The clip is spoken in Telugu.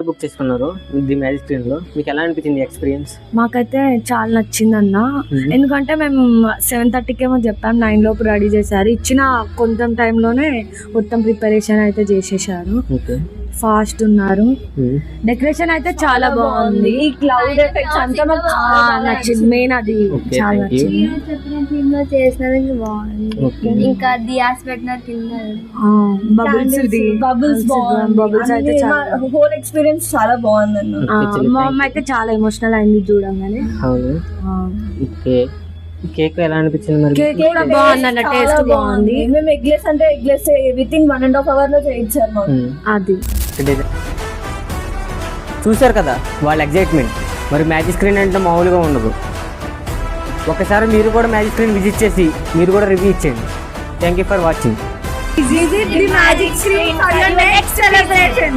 బుక్ చేసుకున్నారు ది మ్యాజిక్ స్క్రీన్ లో, మీకు ఎలా అనిపించింది ఎక్స్పీరియన్స్? మాకైతే చాలా నచ్చిందన్న. ఎందుకంటే మేము 7:30కి ఏమో చెప్పాం, 9 లోపు రెడీ చేశారు. ఇచ్చిన కొంచెం టైంలోనే మొత్తం ప్రిపరేషన్ అయితే చేసేసారు. ఫాస్ట్ ఉన్నారు. డెకరేషన్ అయితే చాలా బాగుంది. ఈ క్లౌడ్ ఎఫెక్ట్స్ అంతా మాకు నచ్చింది. మెయిన్ అది చాలా నచ్చింది. చేసినది బాగుంది. ఇంకా దియాస్ పెట్టిన కింద బబుల్స్ బబుల్స్ అయితే హోల్ ఎక్స్పీరియన్స్ చాలా బాగుంది అన్న. మా అమ్మ అయితే చాలా ఎమోషనల్ అయింది చూడంగానే. అవును. ఓకే, కేక్ ఎలా అనిపించింది మరి? కేక్ కూడా బాగుంది అన్న, టేస్ట్ బాగుంది. మేము ఎగ్లెస్ అంటే ఎగ్లెస్ విత్ ఇన్ 1.5 hours లో చేయించారు మాకు. అది చూశారు కదా వాళ్ళ ఎగ్జైట్మెంట్. మరి మ్యాజిక్ స్క్రీన్ అంటే మామూలుగా ఉండదు. ఒకసారి మీరు కూడా మ్యాజిక్ స్క్రీన్ విజిట్ చేసి మీరు కూడా రివ్యూ ఇచ్చేయండి. Thank you for watching. Visit the magic screen for your next celebration.